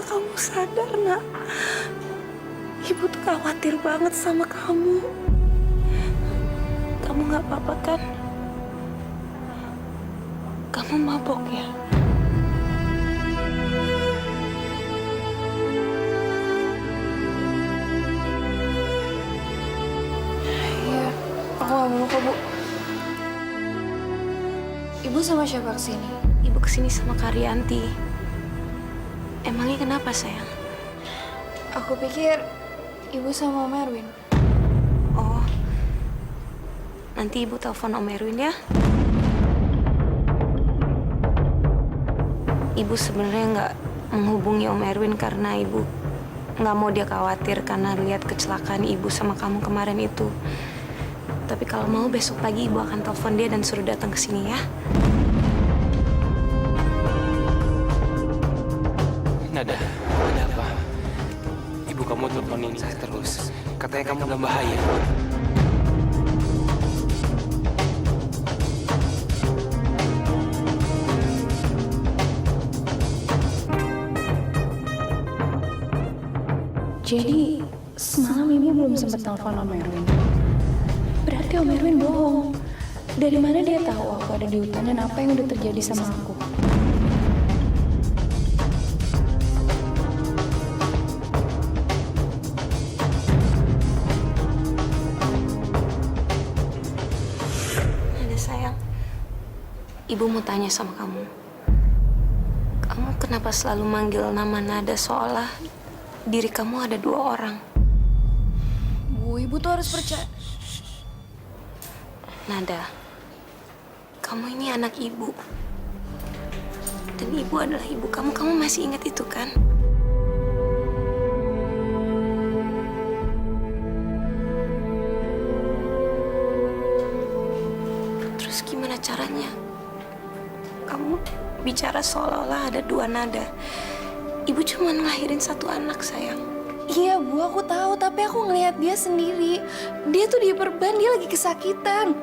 Apakah kamu sadar, Nak? Ibu tuh khawatir banget sama kamu. Kamu nggak apa-apa kan? Kamu mabok ya? Iya, aku nggak mau kok, Bu. Ibu sama siapa kesini? Ibu kesini sama Karyanti. Emangnya kenapa, sayang? Aku pikir ibu sama Om Erwin. Oh, nanti ibu telepon Om Erwin ya. Ibu sebenarnya nggak menghubungi Om Erwin karena ibu nggak mau dia khawatir karena lihat kecelakaan ibu sama kamu kemarin itu. Tapi kalau mau besok pagi ibu akan telepon dia dan suruh datang ke sini ya. Nada apa? Ibu kamu teleponin saya terus. Katanya kamu dalam bahaya. Jadi semalam ibu belum sempat telepon Om Erwin. Berarti Om Erwin bohong. Dari mana dia tahu aku ada di hutan dan apa yang udah terjadi sama aku? Nada sayang, ibu mau tanya sama kamu. Kamu kenapa selalu manggil nama Nada seolah diri kamu ada dua orang? Bu, ibu tuh harus percaya. Nada, kamu ini anak ibu. Dan ibu adalah ibu kamu. Kamu masih ingat itu kan? Terus gimana caranya? Kamu bicara seolah-olah ada dua Nada. Ibu cuma ngelahirin satu anak, sayang. Iya, Bu, aku tahu. Tapi aku ngelihat dia sendiri. Dia tuh diperban, dia lagi kesakitan.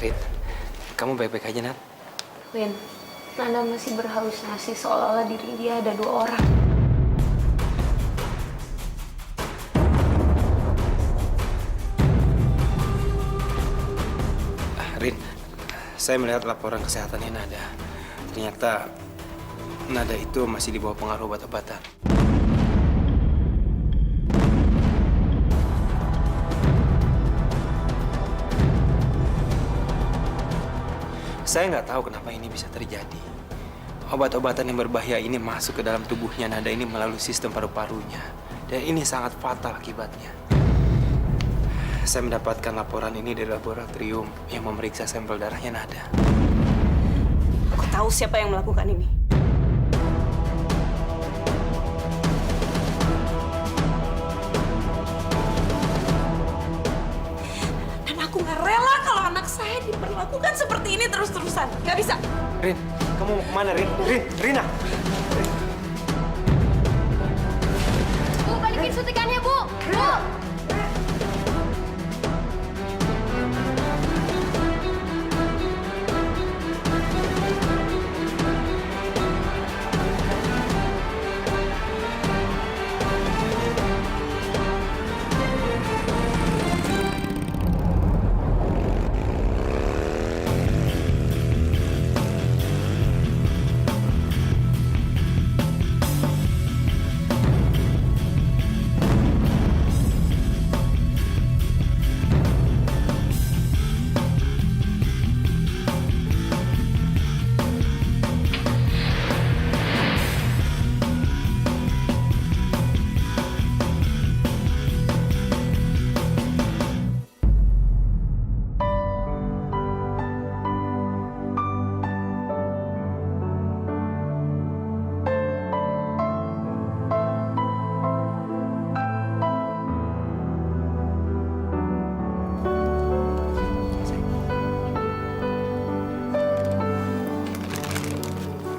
Rit, kamu baik-baik aja, Nat? Win, Nada masih berhalusinasi seolah-olah diri dia ada dua orang. Rin, saya melihat laporan kesehatannya Nada. Ternyata Nada itu masih di bawah pengaruh obat-obatan. Saya nggak tahu kenapa ini bisa terjadi. Obat-obatan yang berbahaya ini masuk ke dalam tubuhnya Nada ini melalui sistem paru-parunya. Dan ini sangat fatal akibatnya. Saya mendapatkan laporan ini dari laboratorium yang memeriksa sampel darahnya Nada. Aku tahu siapa yang melakukan ini. Dan aku nggak rela kalau anak saya diperlakukan seperti ini terus-terusan. Nggak bisa. Rin, kamu mau kemana, Rin? Rina! Bu, balikin suntikannya, Bu! Bu!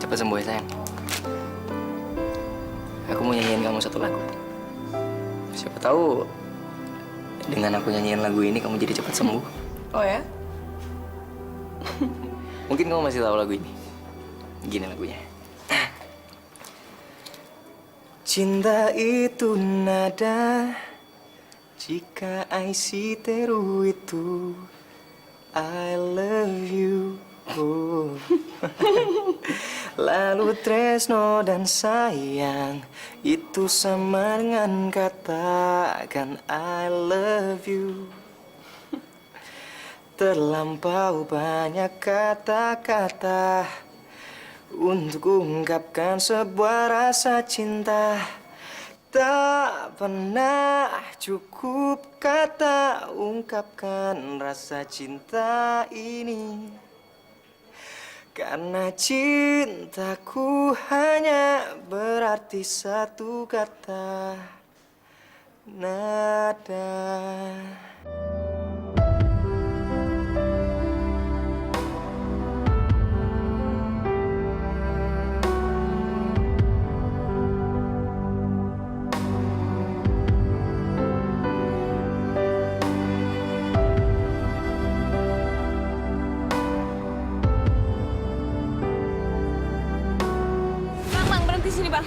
Cepat sembuh ya sayang. Aku mau nyanyiin kamu satu lagu. Siapa tahu dengan aku nyanyiin lagu ini kamu jadi cepat sembuh. Oh ya? Mungkin kamu masih tahu lagu ini. Gini lagunya. Cinta itu nada, jika I see teru itu I love you. Oh. Lalu tresno dan sayang itu sama dengan katakan I love you. Terlampau banyak kata-kata untuk ungkapkan sebuah rasa cinta. Tak pernah cukup kata ungkapkan rasa cinta ini. Karena cintaku hanya berarti satu kata, nada. Bang, berhenti sini, Bang.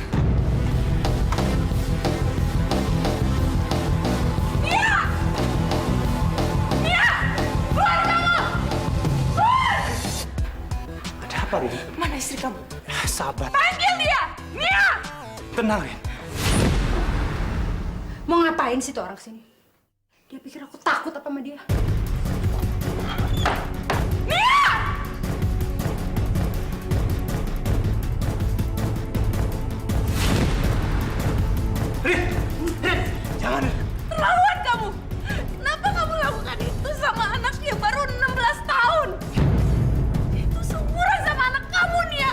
Ada apa, Rin? Mana istri kamu? Sabar. Panggil dia! Mia! Tenang, Rin. Mau ngapain sih tuh orang sini? Dia pikir aku takut apa sama dia? Jangan, Rin. Terlaluan kamu! Kenapa kamu lakukan itu sama anak yang baru 16 tahun? Itu seumuran sama anak kamu, Nia.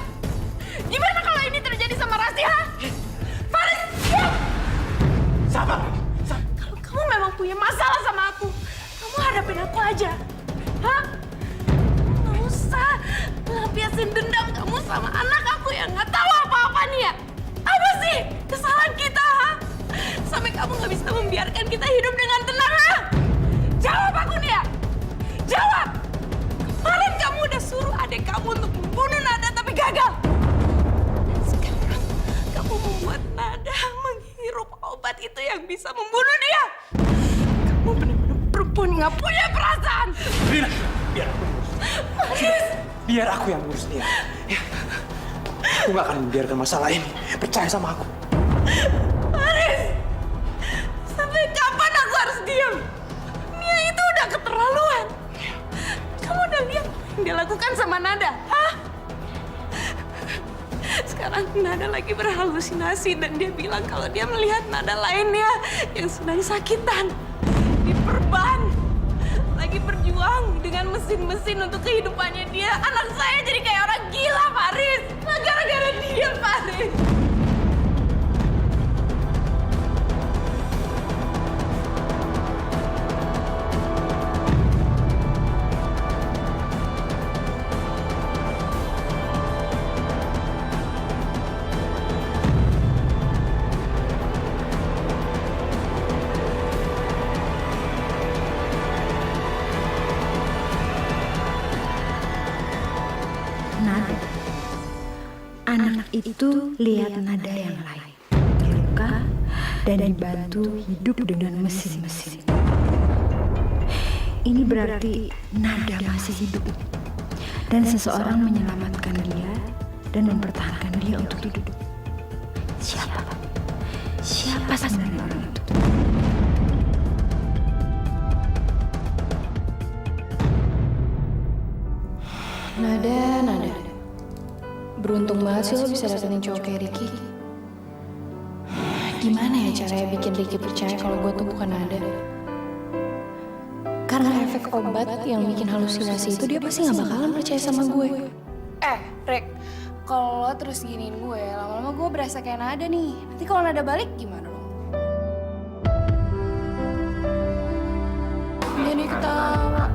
Gimana kalau ini terjadi sama Rasti, ha? Faris, diam! Sabar. Kalau kamu memang punya masalah sama aku, kamu hadapin aku aja. Hah? Nggak usah lampiasin dendam kamu sama anak aku yang nggak tahu apa-apa, Nia. Apa sih kesalahan kita, ha? Sampai kamu nggak bisa membiarkan kita hidup dengan tenang, ha? Jawab aku, Nia. Jawab. Kemarin kamu udah suruh adik kamu untuk membunuh Nada, tapi gagal. Dan sekarang kamu membuat Nada menghirup obat itu yang bisa membunuh dia. Kamu benar-benar perempuan yang nggak punya perasaan. Rina, biar aku ngurus. Haris, Biar aku yang ngurus dia. Ya. Aku gak akan membiarkan masalah ini. Percaya sama aku. Haris, sampai kapan aku harus diam? Nia itu udah keterlaluan. Kamu udah lihat yang dia lakukan sama Nada, hah? Sekarang Nada lagi berhalusinasi dan dia bilang kalau dia melihat Nada lainnya yang sedang sakitan, diperban, lagi berjuang dengan mesin-mesin untuk kehidupannya dia. Anak saya jadi kayak orang gila, Faris. Nah, gara-gara dia, Faris. Nada. Anak itu lihat Nada yang lain terluka dan dibantu hidup dengan mesin-mesin. Ini berarti Nada masih hidup dan seseorang menyelamatkan dia dan mempertahankan dia untuk hidup. Siapa? Siapa sebenarnya orang itu? Nada. Beruntung banget sih lo bisa dapetin cowok kayak Ricky. Gimana ya caranya bikin Ricky percaya kalau gue tuh bukan Nada? Karena efek obat yang bikin halusinasi itu dia pasti gak bakalan percaya sama gue. Rek, kalau lo terus giniin gue, lama-lama gue berasa kayak Nada nih. Nanti kalau Nada balik gimana dong? Jadi ketawa.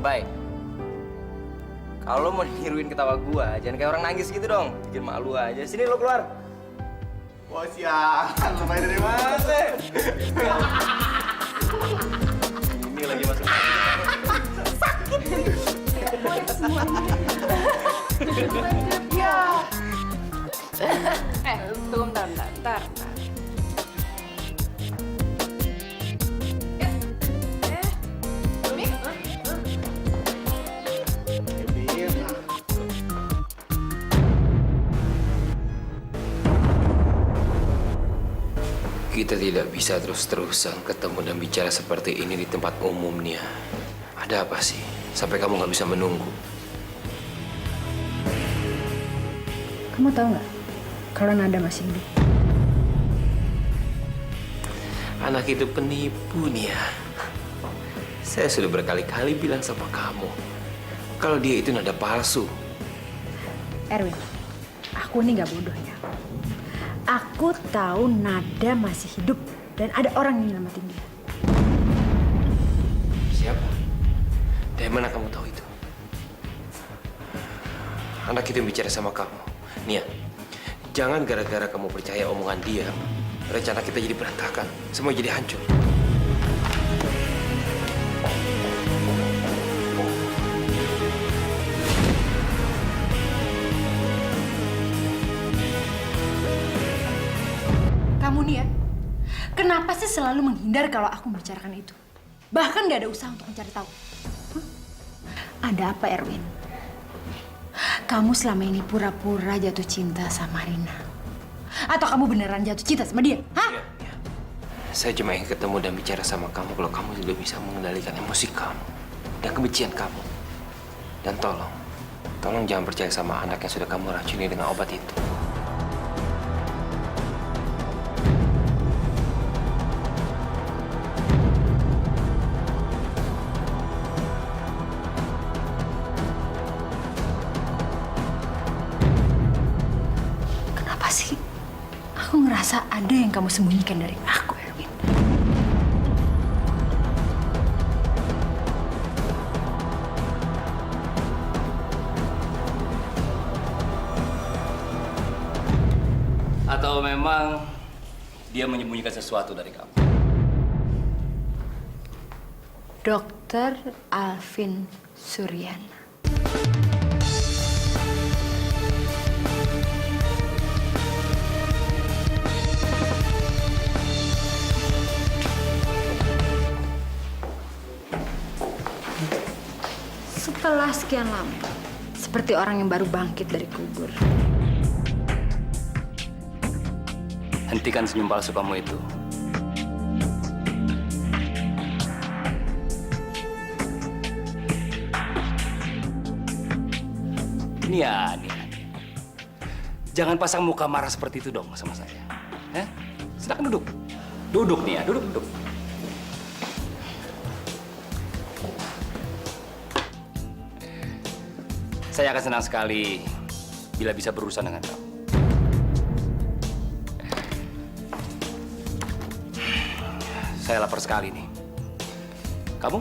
baik. Kalau mau niruin ketawa gua, jangan kayak orang nangis gitu dong. Bikin malu aja. Sini lo keluar. Wah sialan, lo main dari mana? Ini lagi masuk. Tunggu bentar. Kita tidak bisa terus-terusan ketemu dan bicara seperti ini di tempat umumnya. Ada apa sih? Sampai kamu nggak bisa menunggu. Kamu tahu nggak kalau Nada masih hidup? Anak itu penipu nih ya. Saya sudah berkali-kali bilang sama kamu kalau dia itu nada palsu. Erwin, aku ini nggak bodoh ya. Aku tahu Nada masih hidup dan ada orang yang nyelamatin dia. Siapa? Dari mana kamu tahu itu? Anak itu yang bicara sama kamu. Nia, jangan gara-gara kamu percaya omongan dia, rencana kita jadi berantakan. Semua jadi hancur. Kamu nih ya, kenapa sih selalu menghindar kalau aku membicarakan itu? Bahkan gak ada usaha untuk mencari tahu. Hah? Ada apa, Erwin? Kamu selama ini pura-pura jatuh cinta sama Rina? Atau kamu beneran jatuh cinta sama dia? Hah? Iya, iya. Saya cuma ingin ketemu dan bicara sama kamu kalau kamu sudah bisa mengendalikan emosi kamu dan kebencian kamu. Dan tolong jangan percaya sama anak yang sudah kamu racuni dengan obat itu. Kenapa sih? Aku ngerasa ada yang kamu sembunyikan dari aku, Erwin. Atau memang dia menyembunyikan sesuatu dari kamu? Dokter Alvin Suryana. Setelah sekian lama, seperti orang yang baru bangkit dari kubur. Hentikan senyum palsu kamu itu. Nia. Jangan pasang muka marah seperti itu dong sama saya. Silakan duduk. Duduk, Nia. Duduk. Saya akan senang sekali bila bisa berurusan dengan kamu. Saya lapar sekali nih. Kamu?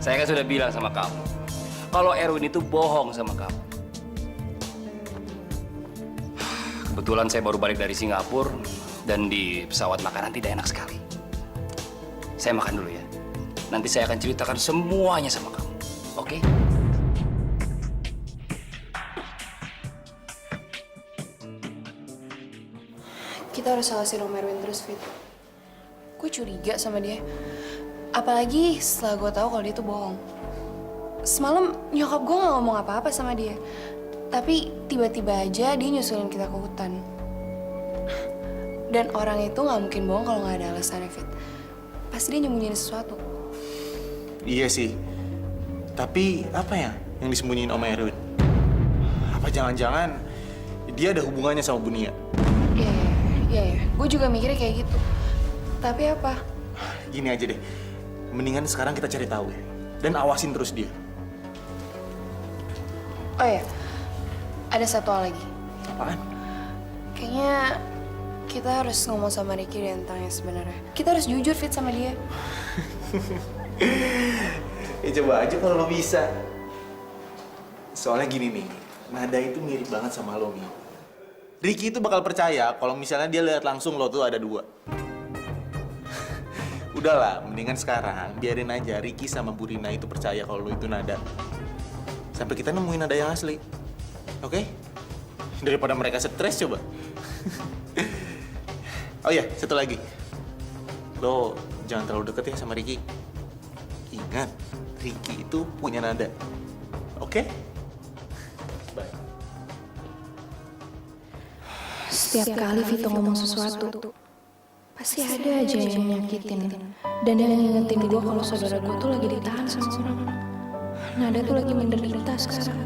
Saya kan sudah bilang sama kamu, kalau Erwin itu bohong sama kamu. Kebetulan saya baru balik dari Singapura dan di pesawat makanan tidak enak sekali. Saya makan dulu ya. Nanti saya akan ceritakan semuanya sama kamu. Oke? Kita harus awasin Om Erwin terus, Fit. Gue curiga sama dia. Apalagi setelah gue tahu kalau dia tuh bohong. Semalam nyokap gue nggak ngomong apa-apa sama dia. Tapi tiba-tiba aja dia nyusulin kita ke hutan. Dan orang itu nggak mungkin bohong kalau nggak ada alasannya, Fit. Pasti dia nyembunyiin sesuatu. Iya sih. Tapi apa ya yang disembunyiin Om Erwin? Apa jangan-jangan dia ada hubungannya sama Bu Nia? Iya. Gue juga mikirnya kayak gitu. Tapi apa? Gini aja deh. Mendingan sekarang kita cari tahu ya. Dan awasin terus dia. Oh ya, ada satu hal lagi. Apaan? Kayaknya kita harus ngomong sama Ricky tentang yang sebenarnya. Kita harus jujur, Fit, sama dia. Ya coba aja kalau lo bisa. Soalnya gini nih, Nada itu mirip banget sama lo, Mi. Ricky itu bakal percaya kalau misalnya dia lihat langsung lo tuh ada dua. Udahlah, mendingan sekarang biarin aja Ricky sama Bu Rina itu percaya kalau lo itu Nada. Sampai kita nemuin Nada yang asli. Oke? Daripada mereka stres coba. Oh iya, satu lagi. Lo jangan terlalu deket ya sama Ricky. Ingat, Ricky itu punya Nada. Oke? Bye. Setiap kali Vito ngomong sesuatu, pasti ada aja yang nyakitin. Dan yang ngingetin gue kalau saudara gue tuh lagi ditahan sama orang. Nada tuh lagi menderita sekarang.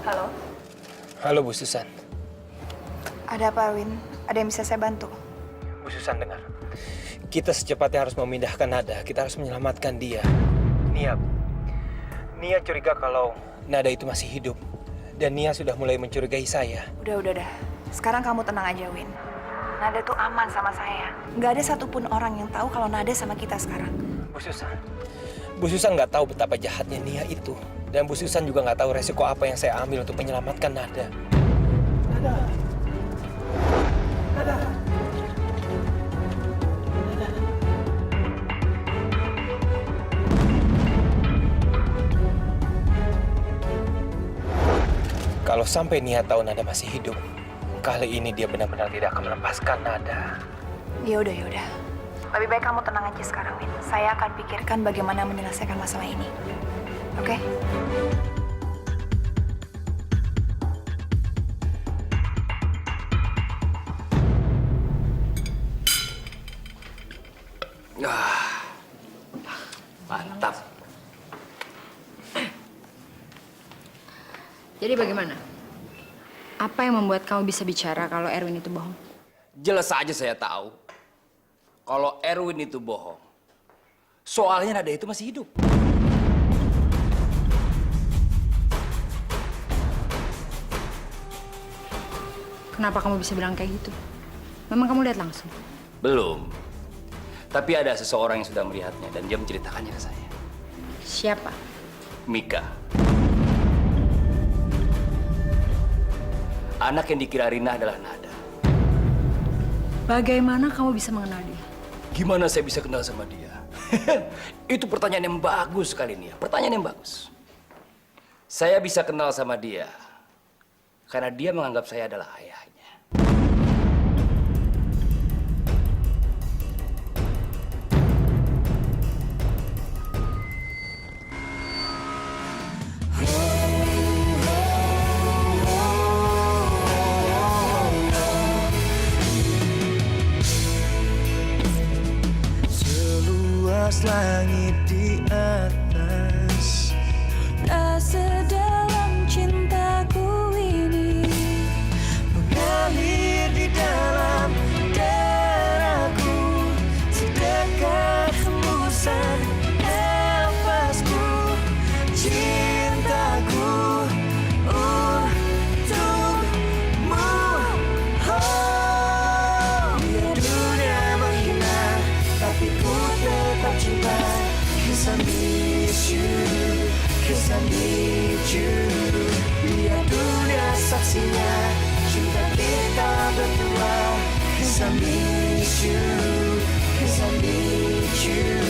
Halo? Halo Bu Susan. Ada apa, Win? Ada yang bisa saya bantu? Bu Susan dengar. Kita secepatnya harus memindahkan Nada. Kita harus menyelamatkan dia. Nia, Bu. Nia curiga kalau Nada itu masih hidup. Dan Nia sudah mulai mencurigai saya. Udah. Sekarang kamu tenang aja, Win. Nada tuh aman sama saya. Nggak ada satupun orang yang tahu kalau Nada sama kita sekarang. Bu Susan nggak tahu betapa jahatnya Nia itu. Dan Bu Susan juga nggak tahu resiko apa yang saya ambil untuk menyelamatkan Nada. Kalau sampai Nia tahu Nada masih hidup, kali ini dia benar-benar tidak akan melepaskan Nada. Ya udah. Lebih baik kamu tenang aja sekarang, Win. Saya akan pikirkan bagaimana menyelesaikan masalah ini. Oke? Mantap. Jadi bagaimana? Apa yang membuat kamu bisa bicara kalau Erwin itu bohong? Jelas saja saya tahu kalau Erwin itu bohong. Soalnya Nada itu masih hidup. Kenapa kamu bisa bilang kayak gitu? Memang kamu lihat langsung? Belum. Tapi ada seseorang yang sudah melihatnya dan dia menceritakannya ke saya. Siapa? Mika. Anak yang dikira Rina adalah Nada. Bagaimana kamu bisa mengenal dia? Gimana saya bisa kenal sama dia? Itu pertanyaan yang bagus sekali, Nia. Pertanyaan yang bagus. Saya bisa kenal sama dia karena dia menganggap saya adalah ayahnya. Langit di atas, tak sedalam cintaku ini mengalir di dalam darahku, sedekat hembusan nafasku, cintaku untukmu. Oh, biar dunia menghina, tapi ku tetap cinta. 'Cause I need you, 'cause I need you. Biar dunia saksinya cinta kita berdua. 'Cause I need you, 'cause I need you.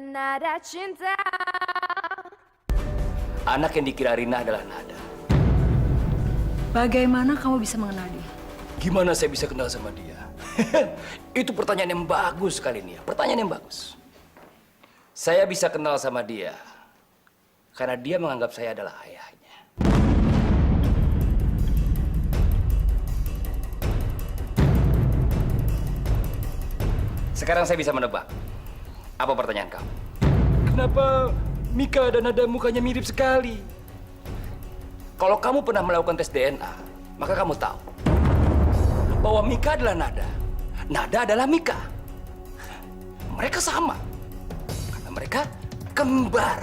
Nada cinta. Anak yang dikira Rina adalah Nada. Bagaimana kamu bisa mengenal dia? Gimana saya bisa kenal sama dia? Itu pertanyaan yang bagus sekali nih ya. Pertanyaan yang bagus. Saya bisa kenal sama dia karena dia menganggap saya adalah ayahnya. Sekarang saya bisa menebak. Apa pertanyaan kamu? Kenapa Mika dan Nada mukanya mirip sekali? Kalau kamu pernah melakukan tes DNA, maka kamu tahu bahwa Mika adalah Nada. Nada adalah Mika. Mereka sama. Karena mereka kembar.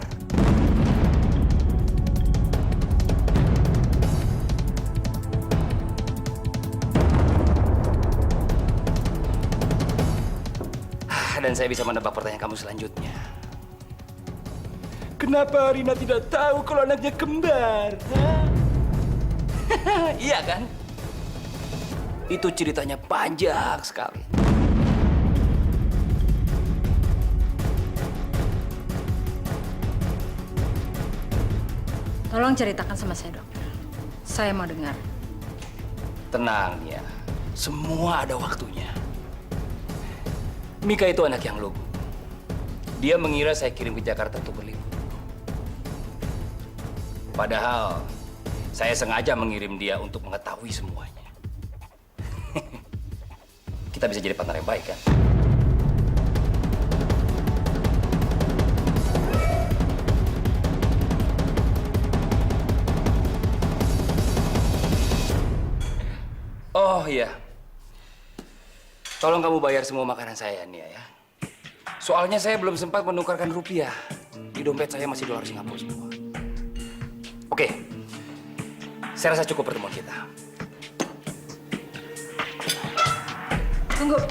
Dan saya bisa menebak pertanyaan kamu selanjutnya. Kenapa Rina tidak tahu kalau anaknya kembar? Iya kan? Itu ceritanya panjang sekali. Tolong ceritakan sama saya, dokter. Saya mau dengar. Tenang ya, semua ada waktunya. Mika itu anak yang lugu. Dia mengira saya kirim ke Jakarta untuk berlibur. Padahal saya sengaja mengirim dia untuk mengetahui semuanya. Kita bisa jadi partner yang baik kan? Oh iya. Tolong kamu bayar semua makanan saya nih ya. Soalnya saya belum sempat menukarkan rupiah. Di dompet saya masih dolar Singapura semua. Oke. Saya rasa cukup pertemuan kita. Tunggu.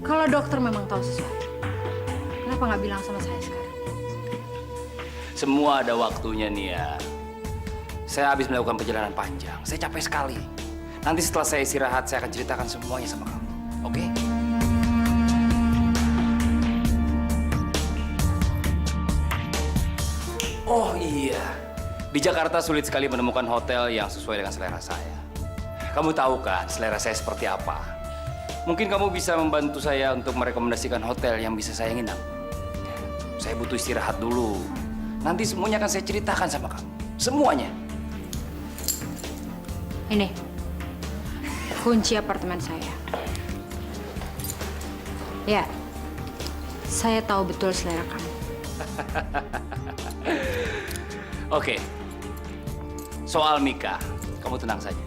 Kalau dokter memang tahu sesuatu, kenapa nggak bilang sama saya sekarang? Semua ada waktunya nih ya. Saya habis melakukan perjalanan panjang. Saya capek sekali. Nanti setelah saya istirahat, saya akan ceritakan semuanya sama kamu. Oke? Oh iya. Di Jakarta sulit sekali menemukan hotel yang sesuai dengan selera saya. Kamu tahu kan selera saya seperti apa? Mungkin kamu bisa membantu saya untuk merekomendasikan hotel yang bisa saya nginap. Saya butuh istirahat dulu. Nanti semuanya akan saya ceritakan sama kamu. Semuanya. Ini kunci apartemen saya. Ya, saya tahu betul selera kamu. Oke. Soal Mika, kamu tenang saja.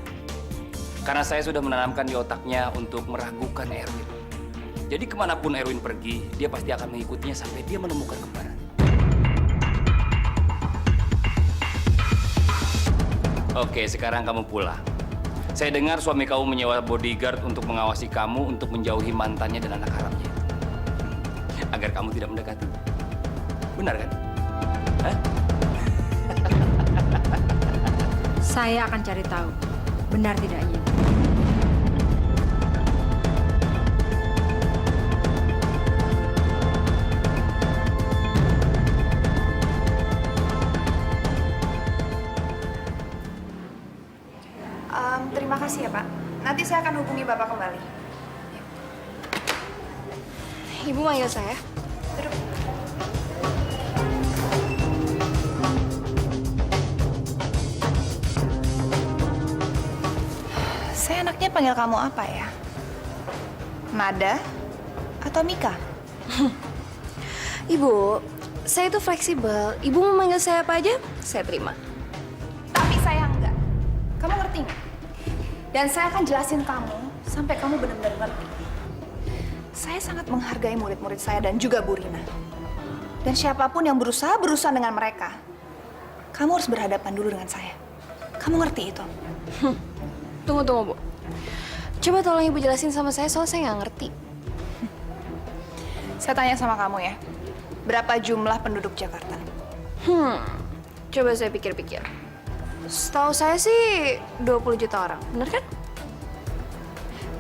Karena saya sudah menanamkan di otaknya untuk meragukan Erwin. Jadi kemanapun Erwin pergi, dia pasti akan mengikutinya sampai dia menemukan kembaran. Oke, sekarang kamu pulang. Saya dengar suami kamu menyewa bodyguard untuk mengawasi kamu untuk menjauhi mantannya dan anak haramnya. Agar kamu tidak mendekati. Benar kan? Hah? Saya akan cari tahu benar tidaknya. Terima kasih ya, Pak. Nanti saya akan hubungi Bapak kembali. Ibu manggil saya. Duduk. Saya enaknya panggil kamu apa ya? Nada atau Mika? Ibu, saya itu fleksibel. Ibu mau manggil saya apa aja, saya terima. Tapi saya enggak. Kamu ngerti nggak? Dan saya akan jelasin kamu sampai kamu benar-benar ngerti. Saya sangat menghargai murid-murid saya dan juga Bu Rina. Dan siapapun yang berusaha dengan mereka, kamu harus berhadapan dulu dengan saya. Kamu ngerti itu? Tunggu, Bu. Coba tolong Ibu jelasin sama saya, soalnya saya nggak ngerti. Saya tanya sama kamu ya, berapa jumlah penduduk Jakarta? Coba saya pikir-pikir. Setahu saya sih 20 juta orang, bener kan?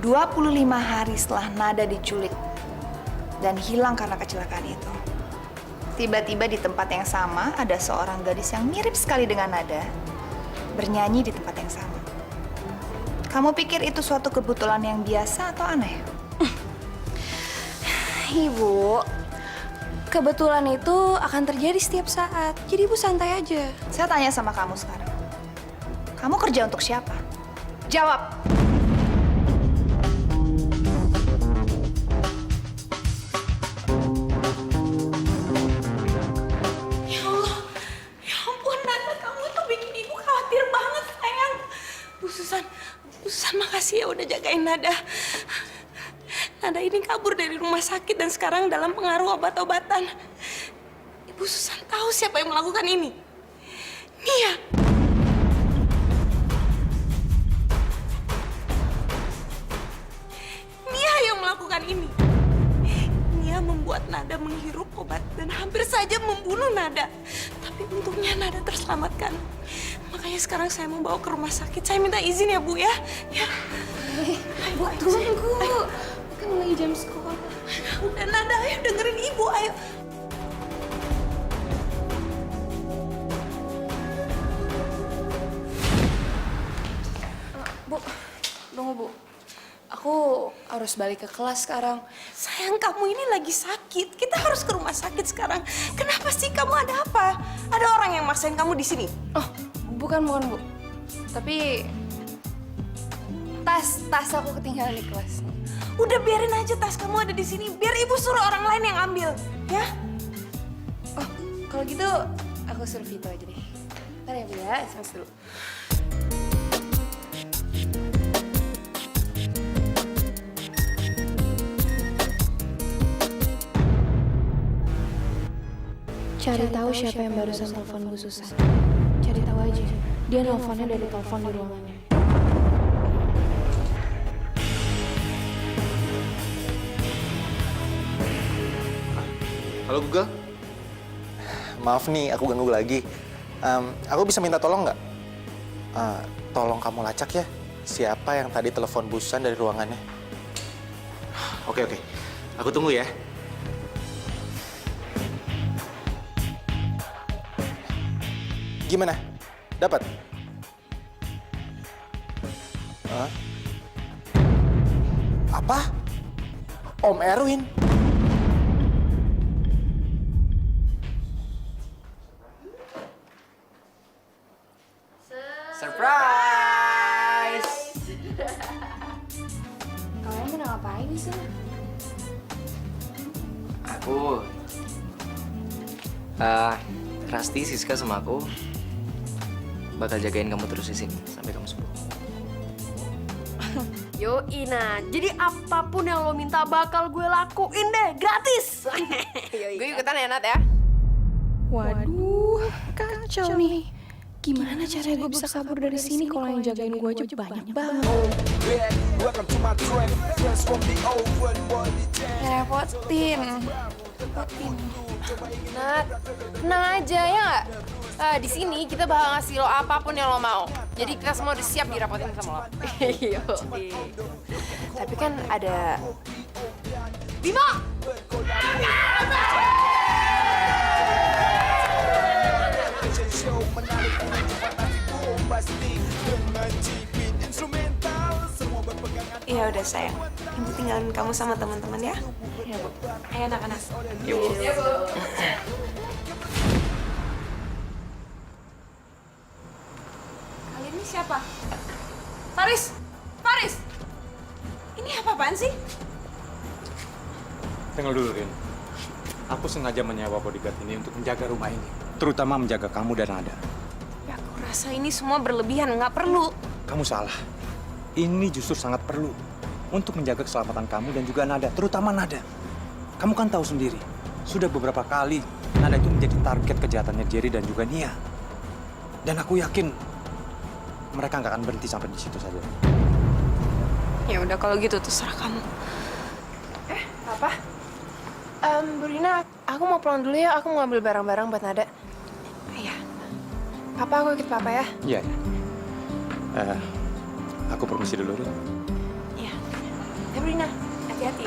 25 hari setelah Nada diculik dan hilang karena kecelakaan itu, Tiba-tiba di tempat yang sama ada seorang gadis yang mirip sekali dengan Nada bernyanyi di tempat yang sama. Kamu pikir itu suatu kebetulan yang biasa atau aneh? Ibu, kebetulan itu akan terjadi setiap saat. Jadi ibu santai aja. Saya tanya sama kamu sekarang. Kamu kerja untuk siapa? Jawab. Ya Allah, ya ampun Nada, kamu tuh bikin ibu khawatir banget sayang. Bu Susan makasih ya udah jagain Nada. Nada ini kabur dari rumah sakit dan sekarang dalam pengaruh obat-obatan. Ibu Susan tahu siapa yang melakukan ini? Nia. Nia yang melakukan ini. Nia membuat Nada menghirup obat dan hampir saja membunuh Nada. Tapi untungnya Nada terselamatkan. Makanya sekarang saya mau bawa ke rumah sakit. Saya minta izin ya, Bu ya. Ya. Bu, tunggu. Kan lagi jam sekolah. Udah Nada, ayo dengerin Ibu, ayo. Bu, tunggu Bu. Aku harus balik ke kelas sekarang. Sayang, kamu ini lagi sakit. Kita harus ke rumah sakit sekarang. Kenapa sih? Kamu ada apa? Ada orang yang maksain kamu di sini? Oh, bukan Bu. Tapi tas aku ketinggalan di kelas. Udah biarin aja tas kamu ada di sini. Biar ibu suruh orang lain yang ambil, ya? Oh, kalau gitu aku suruh Vito aja deh. Ntar ya Bu ya, SMS dulu. Cari tahu siapa yang barusan telepon Bu Susan. Cari tahu aja. Dia nelfonnya dari telepon di ruangannya. Halo Google. Maaf nih, aku ganggu lagi. Aku bisa minta tolong nggak? Tolong kamu lacak ya, siapa yang tadi telepon Busan dari ruangannya. Oke. Aku tunggu ya. Gimana? Dapat? Hah? Apa? Om Erwin? Surprise! Kalian pada ngapain di sini? Aku, Rasti, Siska sama aku bakal jagain kamu terus di sini sampai kamu sembuh. Yo Ina, jadi apapun yang lo minta bakal gue lakuin deh, gratis. Gue ikutan ya Nat ya. Waduh, kacau nih. Gimana caranya gue bisa kabur dari sini kalau yang jagain gue aja banyak banget? Ngerepotin. Nat, tenang aja ya nggak? Di sini kita bakal ngasih lo apapun yang lo mau. Jadi kita semua udah siap direpotin sama lo. Yo. Tapi kan ada Bimo. Iya udah sayang. Ibu tinggalin kamu sama teman-teman ya. Iya Bu. Ayo anak-anak. Iya, Bu. Kalian ini siapa? Faris! Faris! Ini apa-apaan sih? Tunggu dulu, Rin. Aku sengaja menyewa bodyguard ini untuk menjaga rumah ini. Terutama menjaga kamu dan Nada. Ya aku rasa ini semua berlebihan, nggak perlu. Kamu salah. Ini justru sangat perlu untuk menjaga keselamatan kamu dan juga Nada, terutama Nada. Kamu kan tahu sendiri, sudah beberapa kali Nada itu menjadi target kejahatannya Jerry dan juga Nia. Dan aku yakin mereka nggak akan berhenti sampai di situ saja. Ya udah kalau gitu terserah kamu. Apa? Bu Rina, aku mau pulang dulu ya. Aku mau ambil barang-barang buat Nada. Iya. Papa, aku ikut Papa ya. Iya. Aku permisi dulu, Rin. Iya. Ya Bu Rina, hati-hati.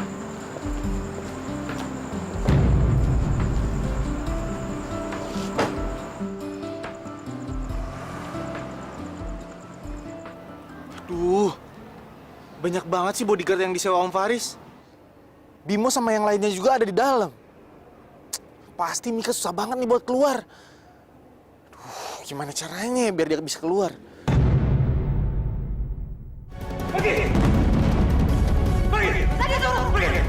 Banyak banget sih bodyguard yang disewa Om Faris. Bimo sama yang lainnya juga ada di dalam. Pasti Mika susah banget nih buat keluar. Aduh, gimana caranya biar dia bisa keluar? Pergi! Pergi! Tadi tunggu! Pergi!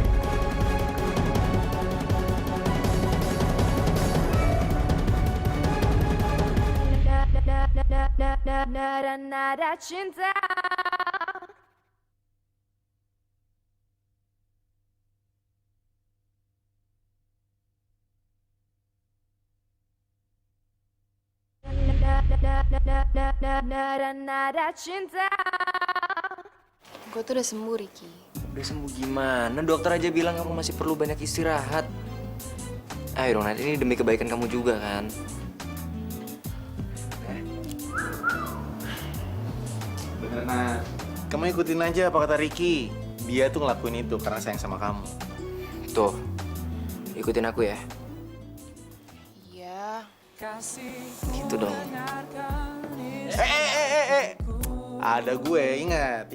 Nada cinta. Nada cinta. Gue tuh udah sembuh, Ricky. Udah sembuh gimana? Dokter aja bilang kamu masih perlu banyak istirahat. Ayo dong, Nat, ini demi kebaikan kamu juga kan? Bener, Nat. Kamu ikutin aja apa kata Ricky. Dia tuh ngelakuin itu karena sayang sama kamu. Tuh, ikutin aku ya. Iya. Gitu dong. Ada gue, ingat.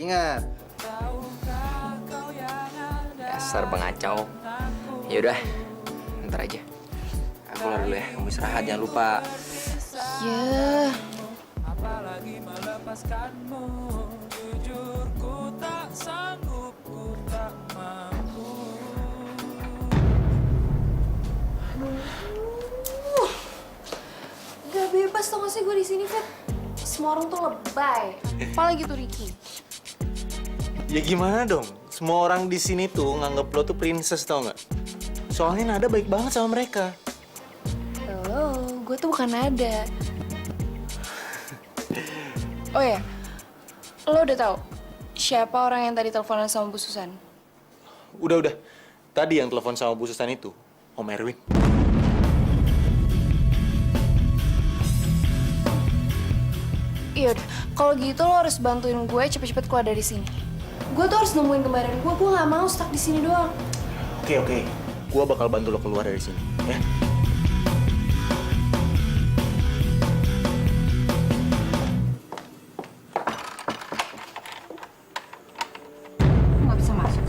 Dasar pengacau. Yaudah, ntar aja. Aku keluar dulu ya, kamu istirahat, jangan lupa. Ya. Apalagi melepaskanmu, jujur ku tak sanggup, ku tak mampu. Gak bebas tau gak sih gue di sini, Fit? Semua orang tuh lebay. Apalagi tuh Ricky. Ya gimana dong? Semua orang di sini tuh nganggep lo tuh princess, tau nggak? Soalnya Nada baik banget sama mereka. Oh, gue tuh bukan Nada. Oh ya, lo udah tahu siapa orang yang tadi teleponan sama Bu Susan? Udah. Tadi yang telepon sama Bu Susan itu, Om Erwin. Iya udah, kalau gitu lo harus bantuin gue cepet-cepet keluar dari sini. Gue tuh harus nemuin kembaran gue nggak mau stuck di sini doang. Oke. Gua bakal bantu lo keluar dari sini, ya. Nggak bisa masuk.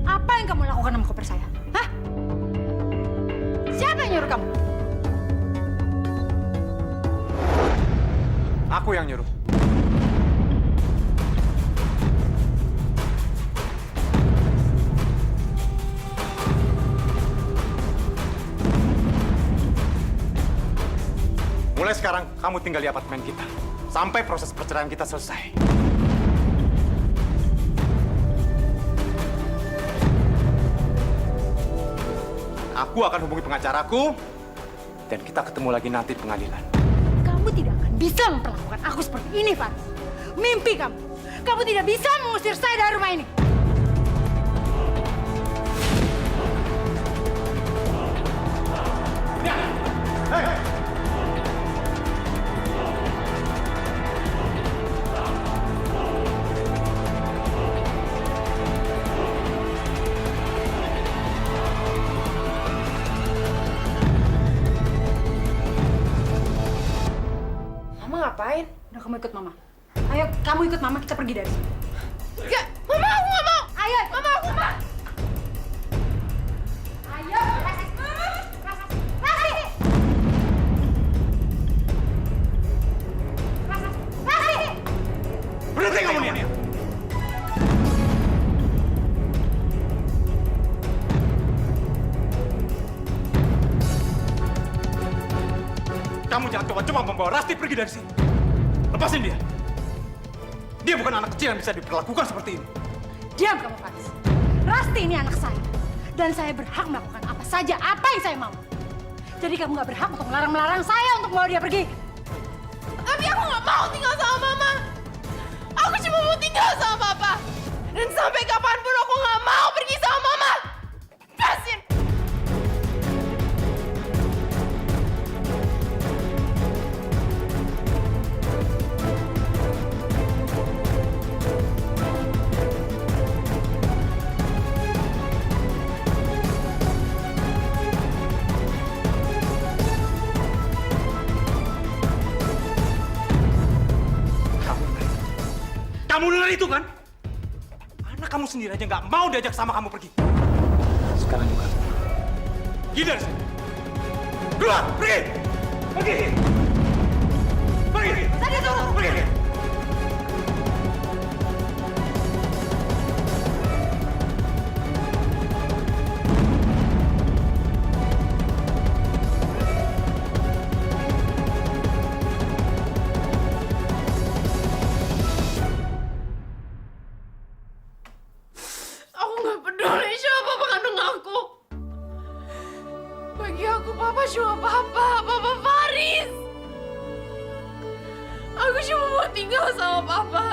Apa yang kamu lakukan sama koper saya? Hah? Siapa yang nyuruh kamu? Aku yang nyuruh. Mulai sekarang, kamu tinggal di apartemen kita. Sampai proses perceraian kita selesai. Aku akan hubungi pengacaraku, dan kita ketemu lagi nanti di pengadilan. Kamu tidak akan bisa memperlakukan aku seperti ini, Faris. Mimpi kamu. Kamu tidak bisa mengusir saya dari rumah ini. Mama ngapain? Udah, kamu ikut mama. Ayo, kamu ikut mama, kita pergi dari sini. Enggak, Mama aku nggak mau. Ayo, Mama aku nggak. ayo, Rasi. Berhenti kamu, Nia! Kamu jangan coba-coba membawa Rasti pergi dari sini. Lepasin dia. Dia bukan anak kecil yang bisa diperlakukan seperti ini. Diam kamu, Faris. Rasti ini anak saya. Dan saya berhak melakukan apa saja, apa yang saya mau. Jadi kamu nggak berhak untuk melarang saya untuk membawa dia pergi. Tapi aku nggak mau tinggal sama Mama. Aku cuma mau tinggal sama Papa. Dan sampai kapanpun aku nggak mau pergi sama Mama. Kamu dengar itu kan? Anak kamu sendiri aja nggak mau diajak sama kamu pergi. Sekarang juga. Pergi dari sini. Keluar, pergi! Pergi! Pergi! Tadi tunggu. Pergi! Aku nggak peduli siapa mengandung aku. Bagi aku papa cuma papa Faris. Aku cuma mau tinggal sama papa.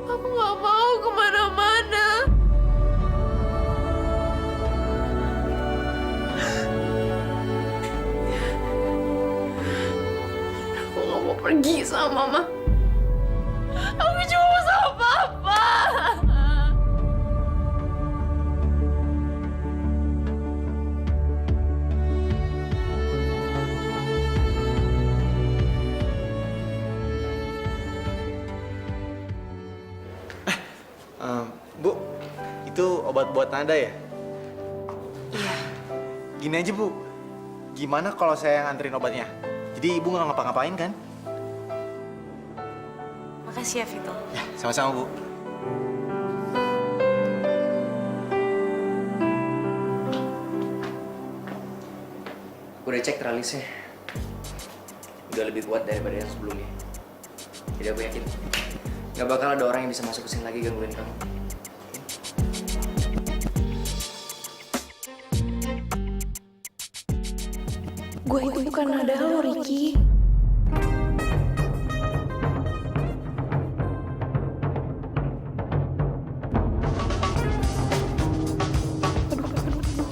Aku nggak mau kemana-mana. Aku nggak mau pergi sama mama. Aku cuma mau sama papa. Bu, itu obat buat Nada ya? Iya. Gini aja Bu, gimana kalau saya yang anterin obatnya? Jadi Ibu nggak ngapa-ngapain kan? Makasih ya, Vito. Ya, sama-sama Bu. Aku udah cek tralisnya. Udah lebih kuat daripada yang sebelumnya. Jadi aku yakin nggak bakal ada orang yang bisa masuk ke sini lagi gangguin kamu. Gue itu bukan nada lo, Ricky.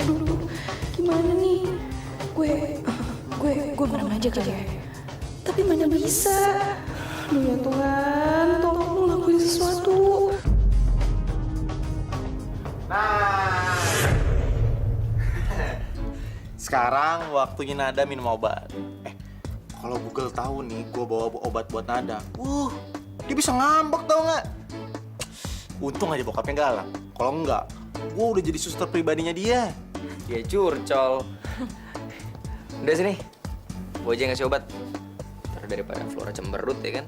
Aduh. Gimana nih? Gue menang aja kali ya. Tapi mana bisa? Aduh ya Tuhan, tolong lakuin sesuatu. Nah, sekarang waktunya Nada minum obat. Kalau Google tahu nih, gue bawa obat buat Nada. Dia bisa ngambek tau nggak? Untung aja bokapnya galak. Kalau enggak, gue udah jadi suster pribadinya dia. Dia curcol. Udah sini, gue aja yang ngasih obat. Ntar daripada Flora cemberut ya kan?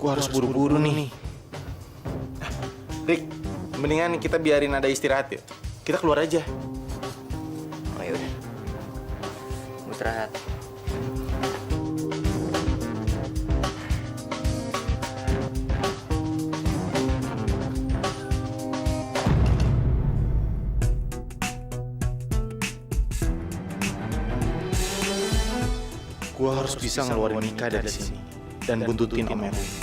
Gue harus buru-buru nih. Rick, mendingan kita biarin Nada istirahat ya. Kita keluar aja. Oh yaudah, gue istirahat. Gue harus bisa ngeluarin Mika dari sini dan buntutin Om Erwin.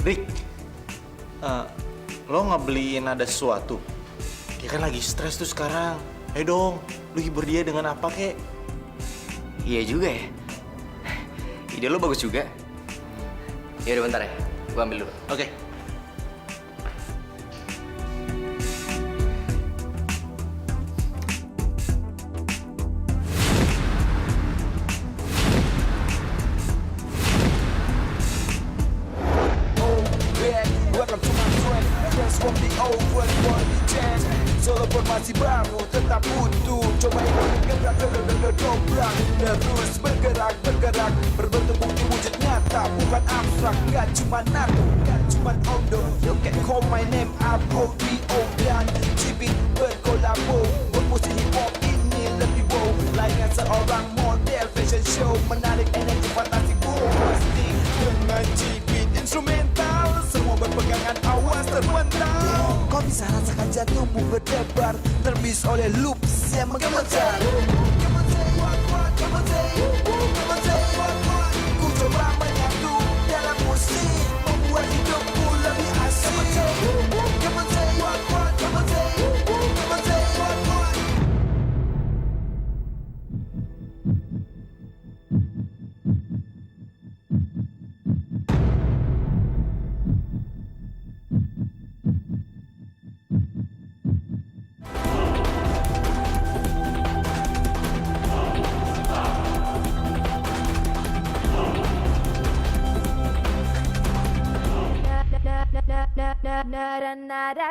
Rick, lo ngebeliin Nada sesuatu? Dia kan lagi stres tuh sekarang. Ayo dong, lu hibur dia dengan apa kek? Iya juga ya. Ide lo bagus juga. Ya udah bentar ya, gue ambil dulu. Oke. Solo formasi baru tetap utuh. Coba yang bergerak, dobrak. Terus bergerak, berbentuk bukti wujud nyata. Bukan abstrak, gak cuma nato, gak cuma ondo. You can call my name R.O.D.O. Dan Cipit berkolabo. Bermusik hip hop ini lebih wow. Layaknya seorang model fashion show. Menarik energi fantasi pasti. Dengan Cipit instrumental, semua berpegangan awas terpental. Kau bisa rasakan jantungmu berdebar, terbis oleh loops yang menggemetar. Ku coba menyatu dalam musik, membuat hidupku lebih asik.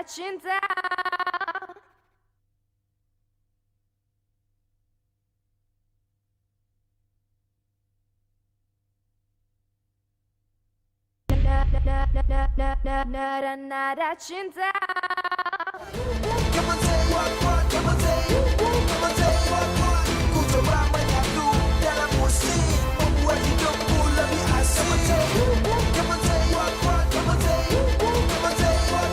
nada cinta. Nada cinta. Come on say what, come on say, come on say what. Ku coba menyatu dalam musik, membuat hidupku lebih asik. Come on say what, come on say, come on say what.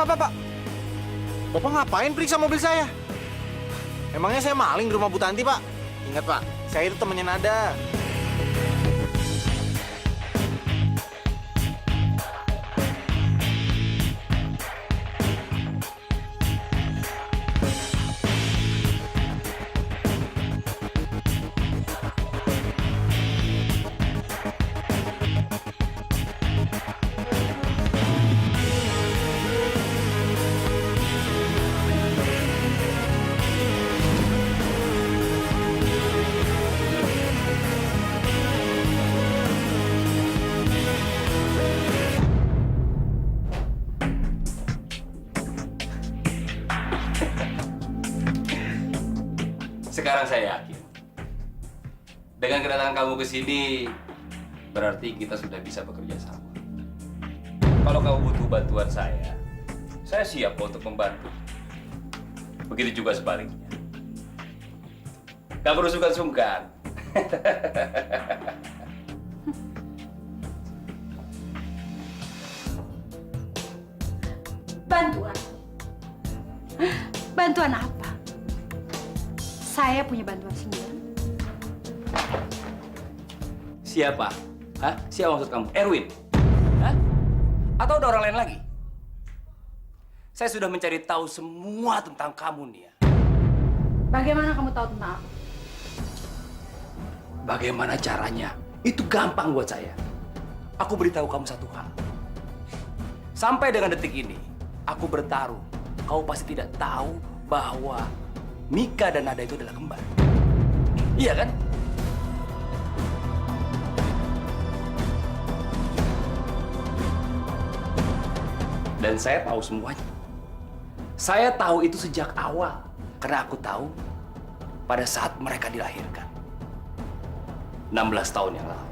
Pak. Bapak ngapain periksa mobil saya? Emangnya saya maling di rumah Bu Tanti, Pak? Ingat, Pak, saya itu temannya Nada. Sekarang saya yakin dengan kedatangan kamu ke sini berarti kita sudah bisa bekerja sama. Kalau kamu butuh bantuan saya siap untuk membantu. Begitu juga sebaliknya. Gak perlu sungkan-sungkan. Bantuan? Bantuan apa? Saya punya bantuan sendiri. Siapa? Hah? Siapa maksud kamu? Erwin? Hah? Atau ada orang lain lagi? Saya sudah mencari tahu semua tentang kamu, Nia. Bagaimana kamu tahu tentang aku? Bagaimana caranya? Itu gampang buat saya. Aku beritahu kamu satu hal. Sampai dengan detik ini, aku bertaruh. Kau pasti tidak tahu bahwa Mika dan Nada itu adalah kembar. Iya kan? Dan saya tahu semuanya. Saya tahu itu sejak awal. Karena aku tahu pada saat mereka dilahirkan. 16 tahun yang lalu.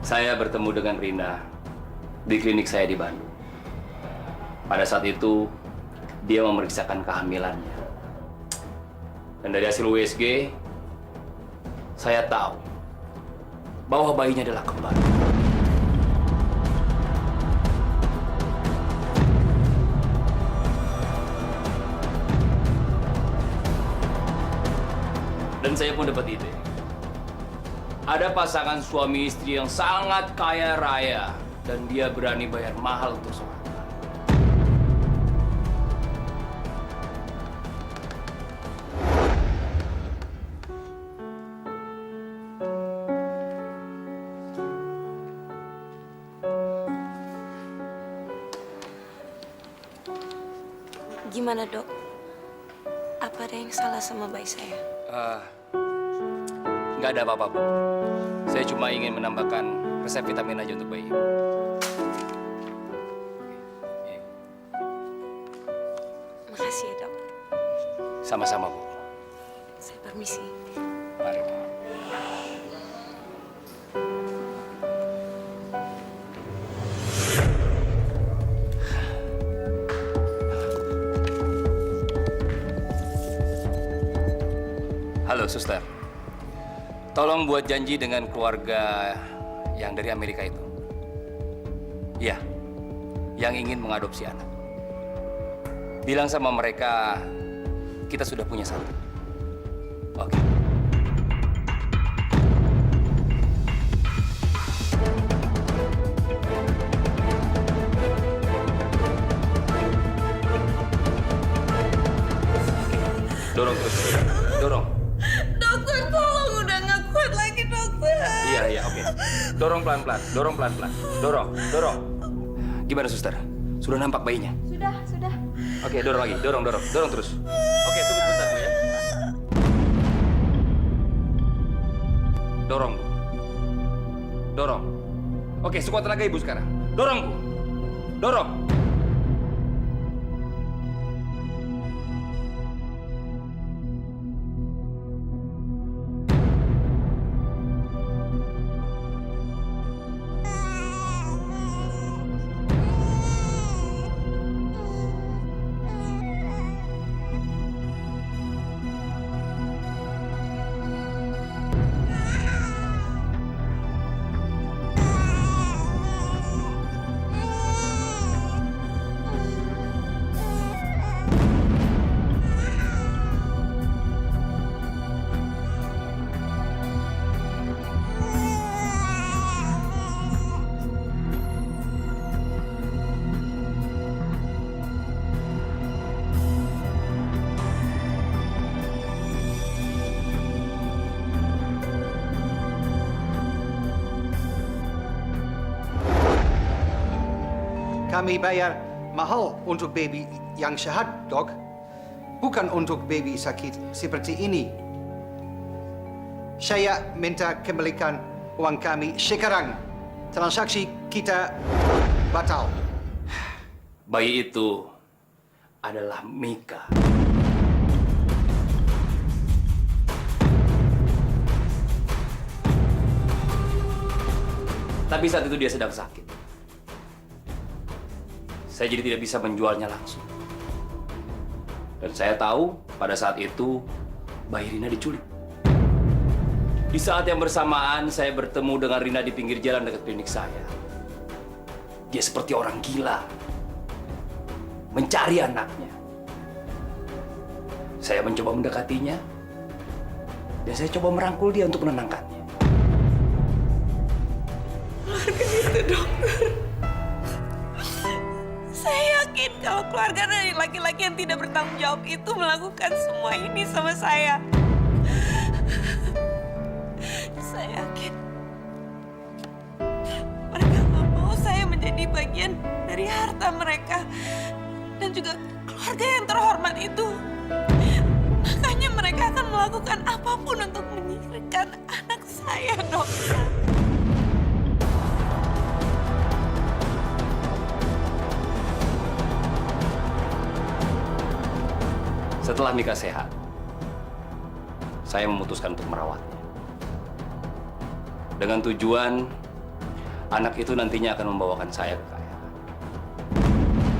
Saya bertemu dengan Rina di klinik saya di Bandung. Pada saat itu, dia memeriksakan kehamilannya. Dan dari hasil USG, saya tahu bahwa bayinya adalah kembar. Dan saya pun dapat ide. Ada pasangan suami istri yang sangat kaya raya dan dia berani bayar mahal untuk seorang anak. Gimana, Dok? Apa ada yang salah sama bayi saya? Nggak ada apa-apa, Bu. Saya cuma ingin menambahkan resep vitamin aja untuk bayi. Makasih ya, Dok. Sama-sama, Bu. Saya permisi. Mari. Halo, suster. Tolong buat janji dengan keluarga yang dari Amerika itu. Iya, yang ingin mengadopsi anak. Bilang sama mereka, kita sudah punya satu. Oke. Dorong terus. Dorong. Dokter, tolong udah Dorong pelan-pelan, dorong pelan-pelan. Dorong, dorong. Gimana, suster? Sudah nampak bayinya? Sudah. Oke, dorong lagi, dorong terus. Oke, tunggu sebentar, Bu, ya. Dorong, Bu. Dorong. Oke, sekuat tenaga Ibu sekarang. Dorong, Bu. Dorong. Kami bayar mahal untuk baby yang sehat, dok. Bukan untuk baby sakit seperti ini. Saya minta kembalikan uang kami sekarang. Transaksi kita batal. Bayi itu adalah Mika. Tapi saat itu dia sedang sakit. Saya jadi tidak bisa menjualnya langsung. Dan saya tahu pada saat itu bayi Rina diculik. Di saat yang bersamaan saya bertemu dengan Rina di pinggir jalan dekat klinik saya. Dia seperti orang gila. Mencari anaknya. Saya mencoba mendekatinya. Dan saya coba merangkul dia untuk menenangkannya. Keluarga itu, dokter. Saya yakin kalau keluarga dari laki-laki yang tidak bertanggung jawab itu melakukan semua ini sama saya. Saya yakin mereka nggak mau saya menjadi bagian dari harta mereka dan juga keluarga yang terhormat itu. Makanya mereka akan melakukan apapun untuk menyingkirkan anak saya, dokter. Setelah Mika sehat, saya memutuskan untuk merawatnya. Dengan tujuan, anak itu nantinya akan membawakan saya kekayaan.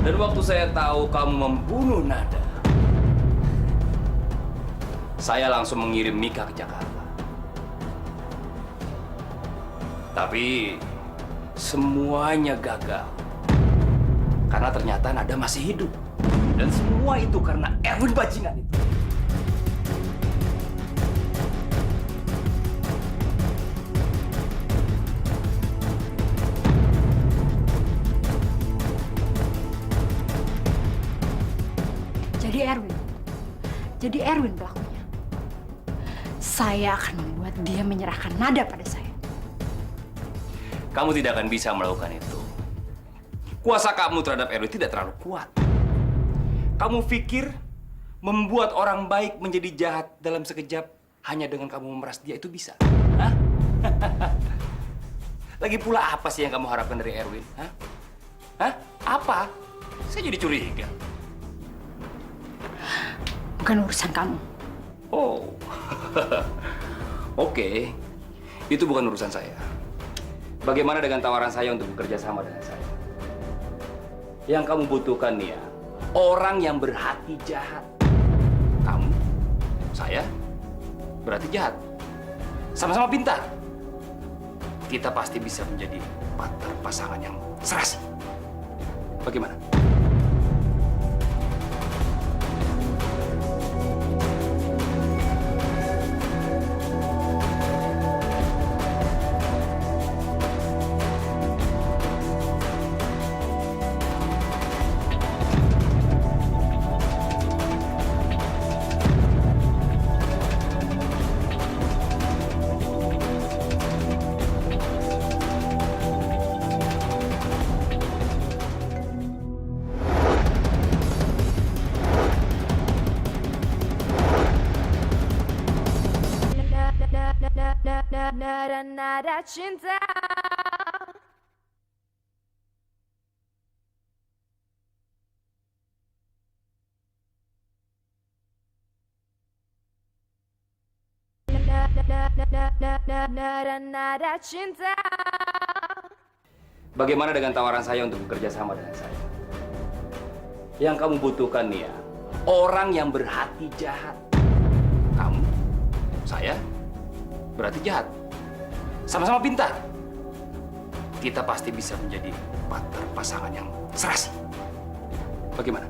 Dan waktu saya tahu kamu membunuh Nada, saya langsung mengirim Mika ke Jakarta. Tapi semuanya gagal. Karena ternyata Nada masih hidup. Dan semua itu karena Erwin bajingan itu. Jadi Erwin pelakunya. Saya akan membuat dia menyerahkan Nada pada saya. Kamu tidak akan bisa melakukan itu. Kuasa kamu terhadap Erwin tidak terlalu kuat. Kamu pikir membuat orang baik menjadi jahat dalam sekejap hanya dengan kamu memeras dia itu bisa? Hah? Lagi pula apa sih yang kamu harapkan dari Erwin? Hah? Hah? Apa? Saya jadi curiga. Bukan urusan kamu. Oh, oke. Itu bukan urusan saya. Bagaimana dengan tawaran saya untuk bekerja sama dengan saya? Yang kamu butuhkan, Nia, orang yang berhati jahat. Kamu, saya, berarti jahat. Sama-sama pintar. Kita pasti bisa menjadi partner pasangan yang serasi. Bagaimana? cinta. Nada cinta. Bagaimana dengan tawaran saya untuk bekerja sama dengan saya? Yang kamu butuhkan nih ya, orang yang berhati jahat. Kamu, saya, berarti jahat. Sama-sama pintar. Kita pasti bisa menjadi partner pasangan yang serasi. Bagaimana?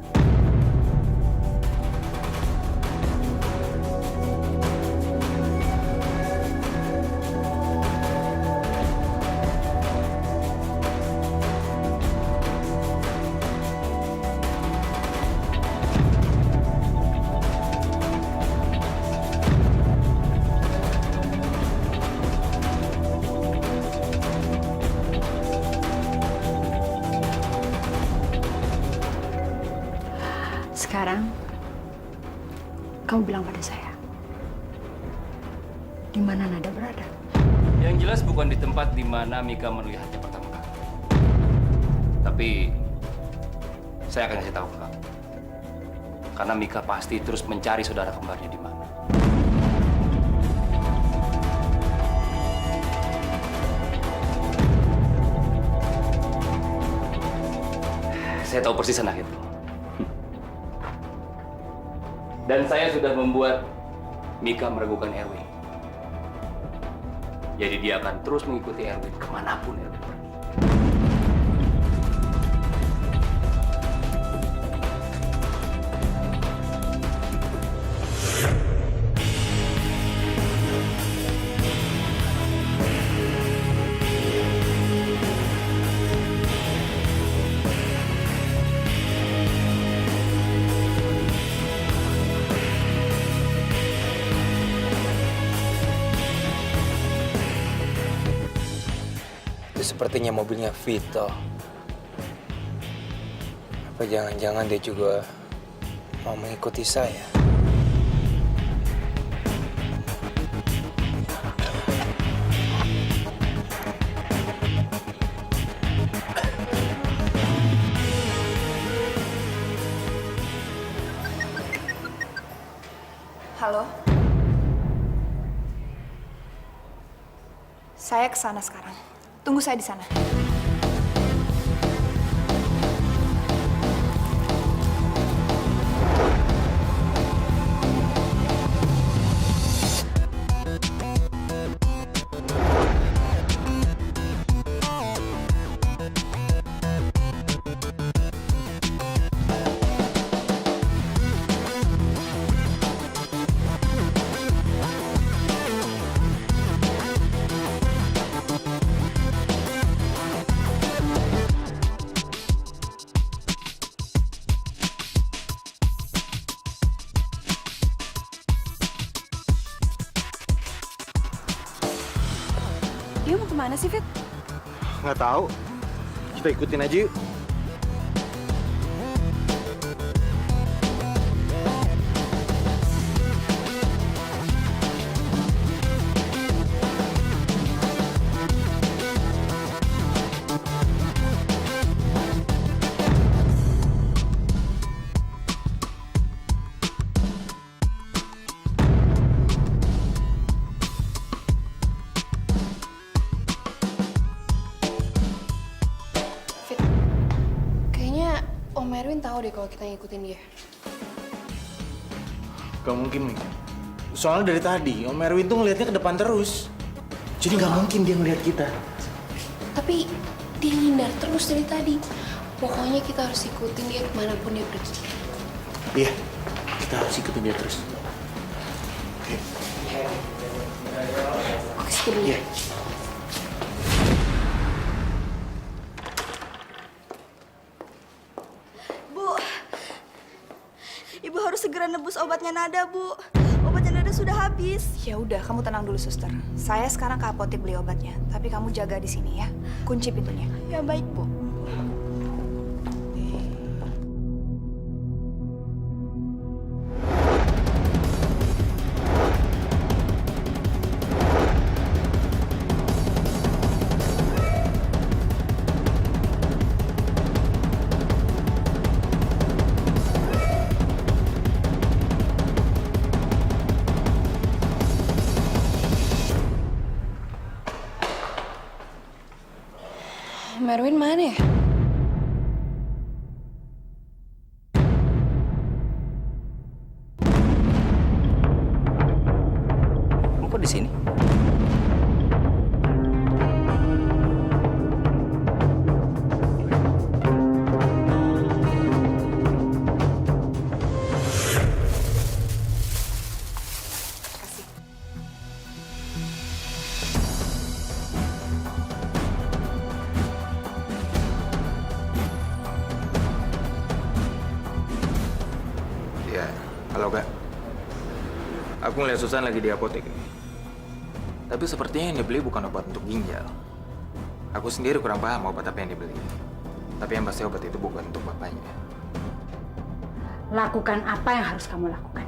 Sekarang, kamu bilang pada saya, di mana Nada berada? Yang jelas bukan di tempat di mana Mika melihatnya pertama kali. Tapi saya akan kasih tahu ke kamu. Karena Mika pasti terus mencari saudara kembarnya di mana. Saya tahu persis anak itu. Dan saya sudah membuat Mika meragukan Erwin. Jadi dia akan terus mengikuti Erwin kemanapun Erwin pergi. Sepertinya mobilnya Vito. Apa jangan-jangan dia juga mau mengikuti saya? Halo? Saya ke sana sekarang. Tunggu saya di sana. Dia mau kemana sih, Fit? Nggak tahu. Kita ikutin aja yuk. Fit, kayaknya Om Erwin tahu deh kalau kita ngikutin dia. Gak mungkin nih. Soalnya dari tadi, Om Erwin tuh ngeliatnya ke depan terus. Jadi nggak mungkin dia ngeliat kita. Tapi dia ngindar terus dari tadi. Pokoknya kita harus ikutin dia kemanapun dia pergi. Iya, kita harus ikutin dia terus. Oke. Oke, situ dulu. Iya. Bu, Ibu harus segera nebus obatnya Nada, Bu. Obatnya Nada sudah habis. Ya udah, kamu tenang dulu, suster. Saya sekarang ke apotek beli obatnya. Tapi kamu jaga di sini ya. Kunci pintunya. Ya baik, Bu. Erwin mana ya? Kamu kok di sini? Ya, halo Kak. Aku ngeliat Susan lagi di apotek. Tapi sepertinya yang dibeli bukan obat untuk ginjal. Aku sendiri kurang paham obat apa yang dibeli. Tapi yang pasti obat itu bukan untuk bapaknya. Lakukan apa yang harus kamu lakukan.